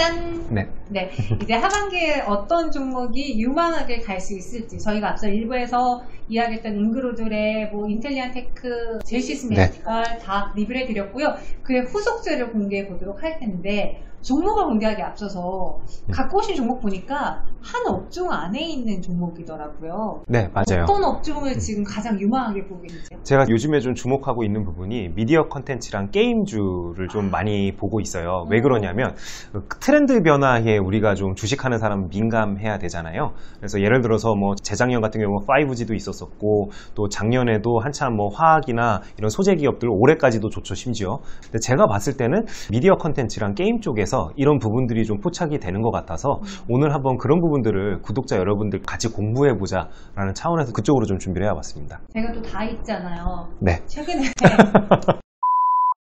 짠! 네. 네. 이제 하반기에 어떤 종목이 유망하게 갈 수 있을지 저희가 앞서 일부에서 이야기했던 인그루들의 뭐 인텔리안 테크, 제시스 메디컬 다 리뷰를 해드렸고요. 그의 후속주를 공개해 보도록 할 텐데 종목을 공개하기 앞서서 갖고 오신 종목 보니까 한 업종 안에 있는 종목이더라고요. 네, 맞아요. 어떤 업종을 지금 가장 유망하게 보고 계세요? 제가 요즘에 좀 주목하고 있는 부분이 미디어 컨텐츠랑 게임주를 좀 많이 보고 있어요. 왜 그러냐면 트렌드 변화에 우리가 좀 주식하는 사람은 민감해야 되잖아요. 그래서 예를 들어서 뭐 재작년 같은 경우 5G도 있었었고 또 작년에도 한참 뭐 화학이나 이런 소재 기업들 올해까지도 좋죠, 심지어. 근데 제가 봤을 때는 미디어 컨텐츠랑 게임 쪽에서 이런 부분들이 좀 포착이 되는 것 같아서 오늘 한번 그런 부분들을 구독자 여러분들 같이 공부해보자 라는 차원에서 그쪽으로 좀 준비를 해봤습니다. 제가 또 다 있잖아요. 네. 최근에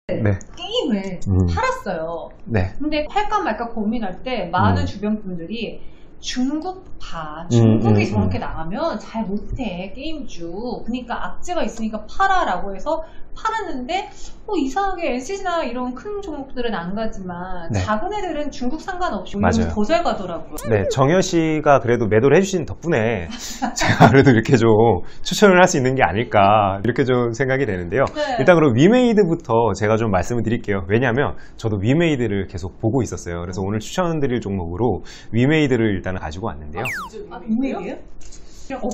네. 게임을 팔았어요. 네. 근데 할까 말까 고민할 때 많은 주변 분들이 중국이 저렇게 나가면 잘 못해 게임주, 그러니까 악재가 있으니까 팔아라고 해서 팔았는데 이상하게 NC나 이런 큰 종목들은 안 가지만 네. 작은 애들은 중국 상관없이 맞아요. 더 잘 가더라고요. 네, 정현 씨가 그래도 매도를 해주신 덕분에 제가 그래도 이렇게 좀 추천을 할 수 있는 게 아닐까 이렇게 좀 생각이 되는데요. 네. 일단 그럼 위메이드부터 제가 좀 말씀을 드릴게요. 왜냐하면 저도 위메이드를 계속 보고 있었어요. 그래서 오늘 추천드릴 종목으로 위메이드를 일단 가지고 왔는데요. 위메이드요?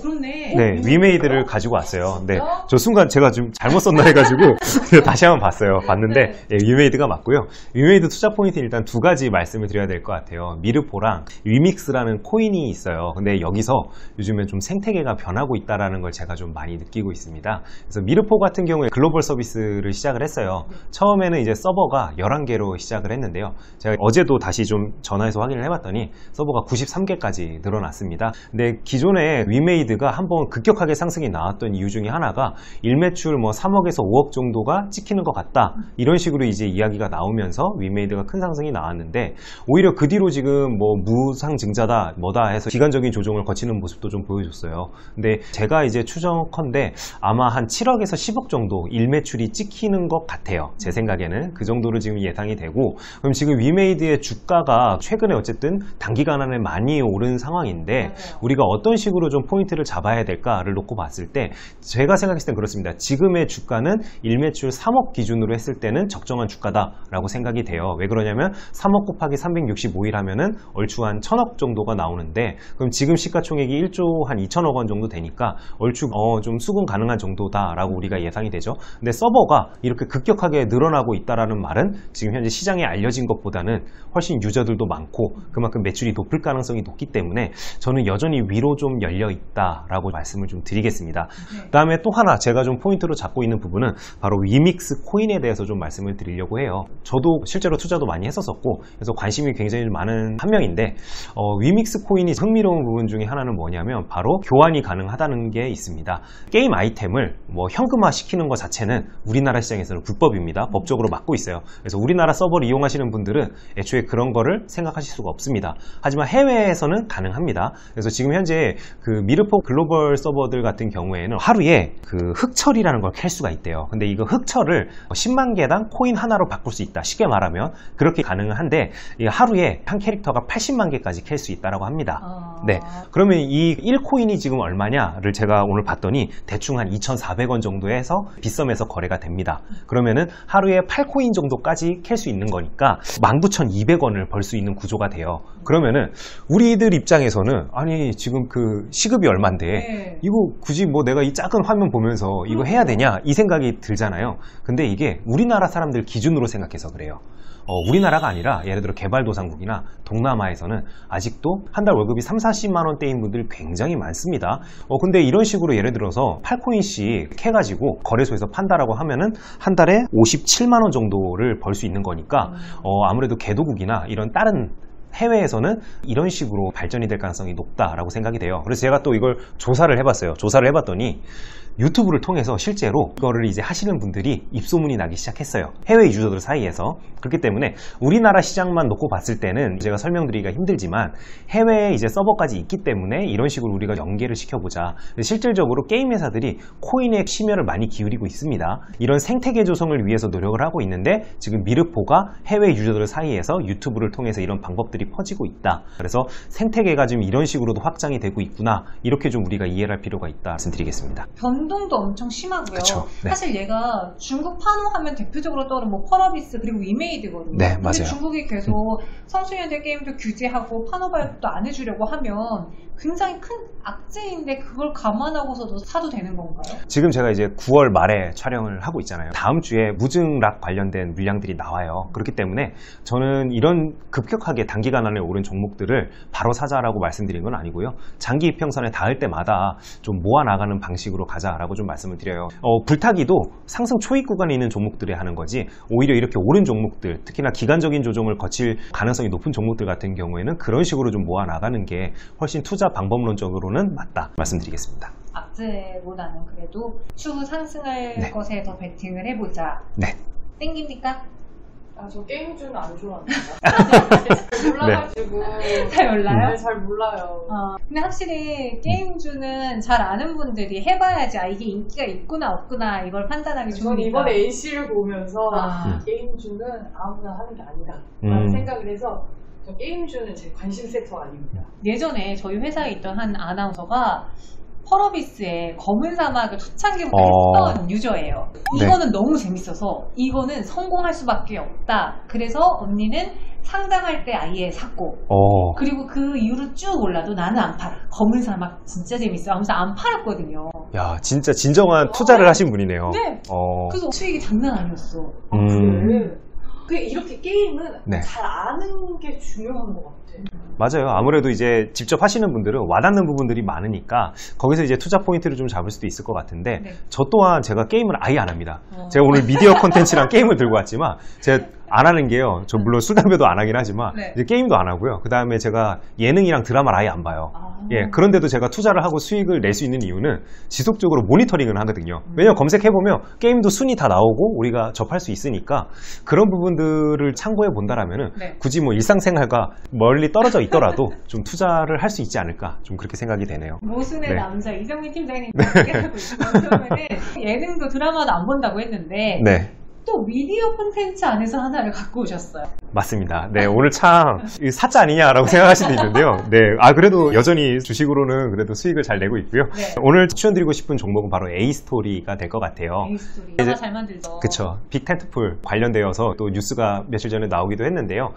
그렇네. 네, 위메이드를 가지고 왔어요. 네, 저 순간 제가 좀 잘못 썼나 해가지고 다시 한번 봤어요. 봤는데 예, 위메이드가 맞고요. 위메이드 투자 포인트 일단 두 가지 말씀을 드려야 될 것 같아요. 미르포랑 위믹스라는 코인이 있어요. 근데 여기서 요즘에 좀 생태계가 변하고 있다는 걸 제가 좀 많이 느끼고 있습니다. 그래서 미르포 같은 경우에 글로벌 서비스를 시작을 했어요. 처음에는 이제 서버가 11개로 시작을 했는데요. 제가 어제도 다시 좀 전화해서 확인을 해봤더니 서버가 93개까지 늘어났습니다. 근데 기존에 위메이드가 한번 급격하게 상승이 나왔던 이유 중에 하나가 일매출 뭐 3억에서 5억 정도가 찍히는 것 같다, 이런 식으로 이제 이야기가 나오면서 위메이드가 큰 상승이 나왔는데 오히려 그 뒤로 지금 뭐 무상증자다 뭐다 해서 기간적인 조정을 거치는 모습도 좀 보여줬어요. 근데 제가 이제 추정컨대 아마 한 7억에서 10억 정도 일매출이 찍히는 것 같아요. 제 생각에는 그 정도로 지금 예상이 되고, 그럼 지금 위메이드의 주가가 최근에 어쨌든 단기간 안에 많이 오른 상황인데 우리가 어떤 식으로 좀 포인트를 잡아야 될까를 놓고 봤을 때 제가 생각했을 땐 그렇습니다. 지금의 주가는 일매출 3억 기준으로 했을 때는 적정한 주가다라고 생각이 돼요. 왜 그러냐면 3억 곱하기 365일 하면은 얼추 한 1000억 정도가 나오는데, 그럼 지금 시가총액이 1조 한 2천억 원 정도 되니까 얼추 좀 수긍 가능한 정도다라고 우리가 예상이 되죠. 근데 서버가 이렇게 급격하게 늘어나고 있다라는 말은 지금 현재 시장에 알려진 것보다는 훨씬 유저들도 많고 그만큼 매출이 높을 가능성이 높기 때문에 저는 여전히 위로 좀 열려 있다라고 말씀을 좀 드리겠습니다. 그 다음에 또 하나 제가 좀 포인트로 잡고 있는 부분은 바로 위믹스 코인에 대해서 좀 말씀을 드리려고 해요. 저도 실제로 투자도 많이 했었었고 그래서 관심이 굉장히 많은 한 명인데 위믹스 코인이 흥미로운 부분 중에 하나는 뭐냐면 바로 교환이 가능하다는 게 있습니다. 게임 아이템을 뭐 현금화 시키는 것 자체는 우리나라 시장에서는 불법입니다. 법적으로 막고 있어요. 그래서 우리나라 서버를 이용하시는 분들은 애초에 그런 거를 생각하실 수가 없습니다. 하지만 해외에서는 가능합니다. 그래서 지금 현재 그 미르포 글로벌 서버들 같은 경우에는 하루에 그 흑철이라는 걸 캘 수가 있대요. 근데 이거 흑철을 10만 개당 코인 하나로 바꿀 수 있다. 쉽게 말하면 그렇게 가능한데 하루에 한 캐릭터가 80만 개까지 캘 수 있다라고 합니다. 네, 그러면 이 1코인이 지금 얼마냐를 제가 오늘 봤더니 대충 한 2,400원 정도 해서 빗썸에서 거래가 됩니다. 그러면은 하루에 8코인 정도까지 캘 수 있는 거니까 19,200원을 벌 수 있는 구조가 돼요. 그러면은 우리들 입장에서는 아니 지금 그 시급이 얼만데 이거 굳이 뭐 내가 이 작은 화면 보면서 이거 해야 되냐 이 생각이 들잖아요. 근데 이게 우리나라 사람들 기준으로 생각해서 그래요. 우리나라가 아니라 예를 들어 개발도상국이나 동남아에서는 아직도 한 달 월급이 3, 40만 원대인 분들 굉장히 많습니다. 근데 이런 식으로 예를 들어서 8코인씩 해가지고 거래소에서 판다라고 하면은 한 달에 57만 원 정도를 벌 수 있는 거니까 아무래도 개도국이나 이런 다른 해외에서는 이런 식으로 발전이 될 가능성이 높다라고 생각이 돼요. 그래서 제가 또 이걸 조사를 해봤어요. 조사를 해봤더니 유튜브를 통해서 실제로 이거를 이제 하시는 분들이 입소문이 나기 시작했어요. 해외 유저들 사이에서. 그렇기 때문에 우리나라 시장만 놓고 봤을 때는 제가 설명드리기가 힘들지만 해외에 이제 서버까지 있기 때문에 이런 식으로 우리가 연계를 시켜보자. 실질적으로 게임 회사들이 코인에 심혈을 많이 기울이고 있습니다. 이런 생태계 조성을 위해서 노력을 하고 있는데 지금 미르포가 해외 유저들 사이에서 유튜브를 통해서 이런 방법들이 퍼지고 있다. 그래서 생태계가 지금 이런 식으로도 확장이 되고 있구나. 이렇게 좀 우리가 이해할 필요가 있다 말씀드리겠습니다. 변동도 엄청 심하고요. 그쵸, 네. 사실 얘가 중국 판호 하면 대표적으로 떠오르는 뭐 펄어비스 그리고 위메이드거든요. 네, 근데 맞아요. 중국이 계속 청소년들 게임도 규제하고 판호 발급도 안 해주려고 하면 굉장히 큰 악재인데 그걸 감안하고서도 사도 되는 건가요? 지금 제가 이제 9월 말에 촬영을 하고 있잖아요. 다음 주에 무증락 관련된 물량들이 나와요. 그렇기 때문에 저는 이런 급격하게 단기간 안에 오른 종목들을 바로 사자라고 말씀드린 건 아니고요. 장기 이평선에 닿을 때마다 좀 모아나가는 방식으로 가자라고 좀 말씀을 드려요. 불타기도 상승 초입 구간에 있는 종목들에 하는 거지 오히려 이렇게 오른 종목들, 특히나 기간적인 조정을 거칠 가능성이 높은 종목들 같은 경우에는 그런 식으로 좀 모아나가는 게 훨씬 투자 방법론적으로는 맞다 말씀드리겠습니다. 악재보다는 그래도 추후 상승할 네. 것에 더 베팅을 해보자. 네. 땡깁니까? 저 게임주는 안 좋아합니다. 몰라가지고. 잘 몰라요? 네, 잘 몰라요. 근데 확실히 게임주는 잘 아는 분들이 해봐야지 이게 인기가 있구나 없구나 이걸 판단하기 전 좋으니까. 이번에 A씨를 보면서 게임주는 아무나 하는 게 아니다 라는 생각을 해서 저 게임주는 제 관심 섹터 아닙니다. 예전에 저희 회사에 있던 한 아나운서가 펄어비스의 검은 사막을 초창기부터 했던 유저예요. 네. 이거는 너무 재밌어서 이거는 성공할 수밖에 없다. 그래서 언니는 상장할 때 아예 샀고 그리고 그 이후로 쭉 올라도 나는 안 팔아. 검은 사막 진짜 재밌어 하면서 안 팔았거든요. 야, 진짜 진정한 투자를 하신 분이네요. 네. 그래서 수익이 장난 아니었어. 그래. 이렇게 게임은 네. 잘 아는 게 중요한 것 같아. 맞아요. 아무래도 이제 직접 하시는 분들은 와닿는 부분들이 많으니까 거기서 이제 투자 포인트를 좀 잡을 수도 있을 것 같은데 네. 저 또한 제가 게임을 아예 안 합니다. 제가 오늘 미디어 콘텐츠랑 게임을 들고 왔지만 제가 안 하는 게요. 저 물론 술, 담배도 안 하긴 하지만 네. 이제 게임도 안 하고요. 그 다음에 제가 예능이랑 드라마를 아예 안 봐요. 예, 그런데도 제가 투자를 하고 수익을 낼 수 있는 이유는 지속적으로 모니터링을 하거든요. 왜냐면 검색해보면 게임도 순위 다 나오고 우리가 접할 수 있으니까 그런 부분들을 참고해 본다라면은 네. 굳이 뭐 일상생활과 멀리 떨어져 있더라도 좀 투자를 할 수 있지 않을까 좀 그렇게 생각이 되네요. 모순의 네. 남자 이정민 팀장님 얘기하고 있어요. 처음에는 예능도 드라마도 안 본다고 했는데 네. 또 미디어 콘텐츠 안에서 하나를 갖고 오셨어요. 맞습니다. 네, 오늘 참 사자 아니냐라고 생각하실 수도 있는데요. 네, 그래도 여전히 주식으로는 그래도 수익을 잘 내고 있고요. 네. 오늘 추천드리고 싶은 종목은 바로 A스토리가 될 것 같아요. A스토리. 영화 잘 만들죠. 그쵸. 빅텐트풀 관련되어서 또 뉴스가 며칠 전에 나오기도 했는데요.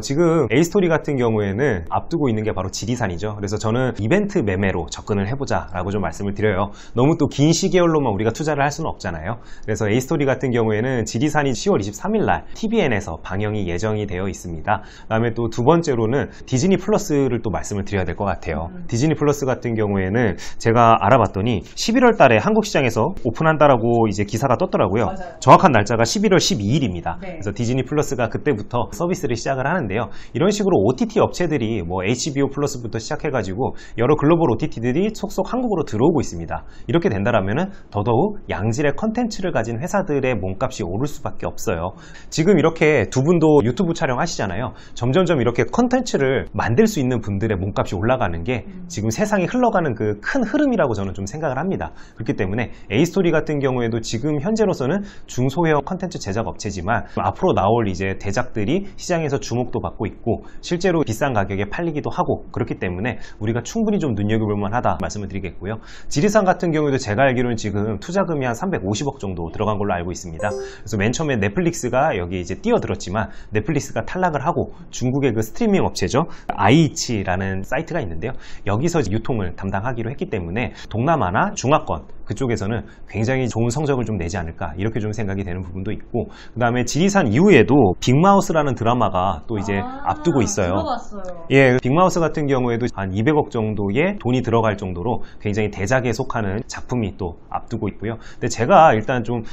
지금 A스토리 같은 경우에는 앞두고 있는 게 바로 지리산이죠. 그래서 저는 이벤트 매매로 접근을 해보자라고 좀 말씀을 드려요. 너무 또 긴 시계열로만 우리가 투자를 할 수는 없잖아요. 그래서 A스토리 같은 경우에는 지리산이 10월 23일 날 TVN에서 방영이 예정이 되어 있습니다. 그다음에 또 두 번째로는 디즈니 플러스를 또 말씀을 드려야 될 것 같아요. 디즈니 플러스 같은 경우에는 제가 알아봤더니 11월 달에 한국 시장에서 오픈한다라고 이제 기사가 떴더라고요. 맞아요. 정확한 날짜가 11월 12일입니다. 네. 그래서 디즈니 플러스가 그때부터 서비스를 시작을 하는데요. 이런 식으로 OTT 업체들이 뭐 HBO 플러스부터 시작해가지고 여러 글로벌 OTT들이 속속 한국으로 들어오고 있습니다. 이렇게 된다라면은 더더욱 양질의 컨텐츠를 가진 회사들의 몸값이 오를 수밖에 없어요. 지금 이렇게 두 분도 유튜브 촬영하시잖아요. 점점점 이렇게 컨텐츠를 만들 수 있는 분들의 몸값이 올라가는 게 지금 세상이 흘러가는 그 큰 흐름이라고 저는 좀 생각을 합니다. 그렇기 때문에 A스토리 같은 경우에도 지금 현재로서는 중소형 컨텐츠 제작 업체지만 앞으로 나올 이제 대작들이 시장에서 주목도 받고 있고 실제로 비싼 가격에 팔리기도 하고 그렇기 때문에 우리가 충분히 좀 눈여겨볼 만하다 말씀을 드리겠고요. 지리산 같은 경우에도 제가 알기로는 지금 투자금이 한 350억 정도 들어간 걸로 알고 있습니다. 그래서 맨 처음에 넷플릭스가 여기 이제 뛰어들었지만 넷플릭스가 탈락을 하고 중국의 그 스트리밍 업체죠. 아이치라는 사이트가 있는데요. 여기서 유통을 담당하기로 했기 때문에 동남아나 중화권 그쪽에서는 굉장히 좋은 성적을 좀 내지 않을까 이렇게 좀 생각이 되는 부분도 있고 그 다음에 지리산 이후에도 빅마우스라는 드라마가 또 이제 앞두고 있어요. 들어봤어요. 예, 빅마우스 같은 경우에도 한 200억 정도의 돈이 들어갈 정도로 굉장히 대작에 속하는 작품이 또 앞두고 있고요. 근데 제가 일단 좀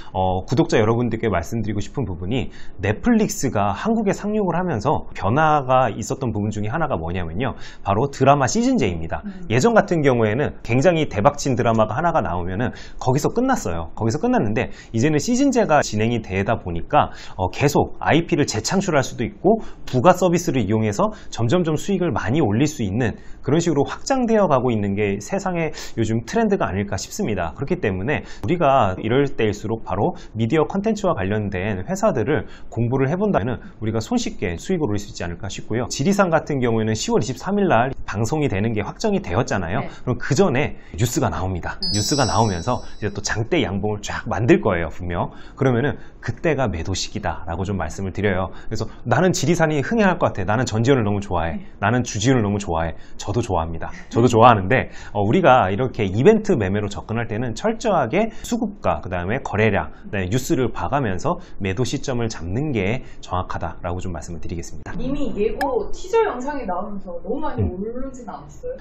구독자 여러분들께 말씀드리고 싶은 부분이 넷플릭스가 한국에 상륙을 하면서 변화가 있었던 부분 중에 하나가 뭐냐면요. 바로 드라마 시즌제입니다. 예전 같은 경우에는 굉장히 대박친 드라마가 하나가 나오면 했냐면은 거기서 끝났어요. 거기서 끝났는데 이제는 시즌제가 진행이 되다 보니까 계속 IP를 재창출할 수도 있고 부가 서비스를 이용해서 점점점 수익을 많이 올릴 수 있는 그런 식으로 확장되어 가고 있는 게 세상의 요즘 트렌드가 아닐까 싶습니다. 그렇기 때문에 우리가 이럴 때일수록 바로 미디어 컨텐츠와 관련된 회사들을 공부를 해본다면 우리가 손쉽게 수익을 올릴 수 있지 않을까 싶고요. 지리산 같은 경우에는 10월 23일 날 방송이 되는 게 확정이 되었잖아요. 네. 그럼 그 전에 뉴스가 나옵니다. 뉴스가 나오면서 이제 또 장대 양봉을 쫙 만들 거예요, 분명. 그러면은 그때가 매도 시기다라고 좀 말씀을 드려요. 그래서 나는 지리산이 흥행할 것 같아. 나는 전지현을 너무 좋아해. 나는 주지훈을 너무 좋아해. 저도 좋아합니다. 저도 좋아하는데 우리가 이렇게 이벤트 매매로 접근할 때는 철저하게 수급가, 그 다음에 거래량, 그다음에 뉴스를 봐가면서 매도 시점을 잡는 게 정확하다라고 좀 말씀을 드리겠습니다. 이미 예고 티저 영상이 나오면서 너무 많이 오르진 않았어요?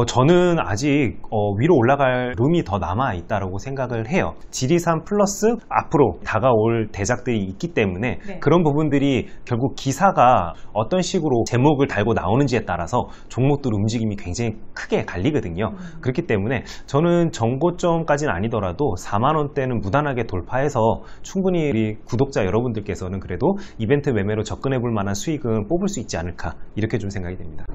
저는 아직 위로 올라갈 룸이 더 남아있다고 생각을 해요. 지리산 플러스 앞으로 다가올 대작들이 있기 때문에 네. 그런 부분들이 결국 기사가 어떤 식으로 제목을 달고 나오는지에 따라서 종목들 움직임이 굉장히 크게 갈리거든요. 그렇기 때문에 저는 정고점까지는 아니더라도 4만원대는 무난하게 돌파해서 충분히 우리 구독자 여러분들께서는 그래도 이벤트 매매로 접근해 볼 만한 수익은 뽑을 수 있지 않을까 이렇게 좀 생각이 됩니다.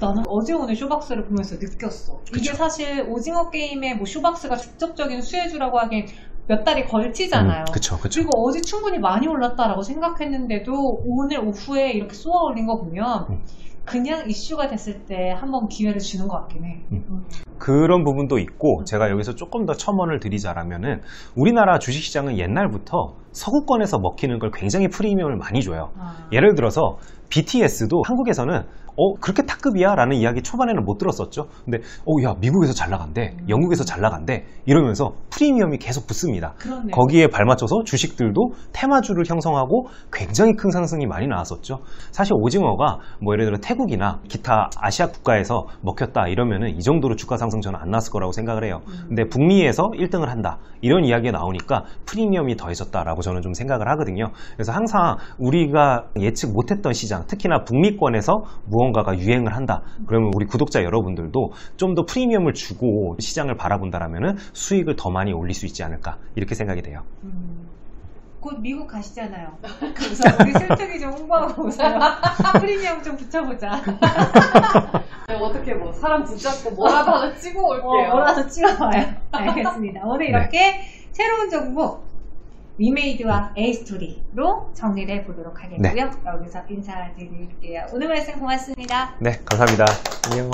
나는 어제 오늘 쇼박스를 보면서 느꼈어. 그쵸. 이게 사실 오징어 게임의 뭐 쇼박스가 직접적인 수혜주라고 하기엔 몇 달이 걸치잖아요. 그쵸. 그리고 어제 충분히 많이 올랐다라고 생각했는데도 오늘 오후에 이렇게 쏘아 올린 거 보면 그냥 이슈가 됐을 때 한번 기회를 주는 것 같긴 해. 그런 부분도 있고 제가 여기서 조금 더 첨언을 드리자라면은 우리나라 주식시장은 옛날부터 서구권에서 먹히는 걸 굉장히 프리미엄을 많이 줘요. 예를 들어서 BTS도 한국에서는 그렇게 탑급이야? 라는 이야기 초반에는 못 들었었죠. 근데 야 미국에서 잘 나간대, 영국에서 잘 나간대 이러면서 프리미엄이 계속 붙습니다. 그렇네요. 거기에 발맞춰서 주식들도 테마주를 형성하고 굉장히 큰 상승이 많이 나왔었죠. 사실 오징어가 뭐 예를 들어 태국이나 기타 아시아 국가에서 먹혔다 이러면은 이 정도로 주가 상승 저는 안 났을 거라고 생각을 해요. 근데 북미에서 1등을 한다 이런 이야기가 나오니까 프리미엄이 더해졌다라고 저는 좀 생각을 하거든요. 그래서 항상 우리가 예측 못했던 시장, 특히나 북미권에서 무언가가 유행을 한다. 그러면 우리 구독자 여러분들도 좀 더 프리미엄을 주고 시장을 바라본다라면 수익을 더 많이 올릴 수 있지 않을까 이렇게 생각이 돼요. 곧 미국 가시잖아요. 그래서 우리 슬쩍이 좀 홍보하고 오세요. 프리미엄 좀 붙여보자. 어떻게 뭐 사람 붙잡고 뭐라도 하나 찍어 올게요. 뭐라도 찍어봐요. 알겠습니다. 오늘 이렇게 새로운 정보 위메이드와 에이스토리로 정리를 해보도록 하겠고요. 여기서 인사드릴게요. 오늘 말씀 고맙습니다. 네, 감사합니다. 안녕.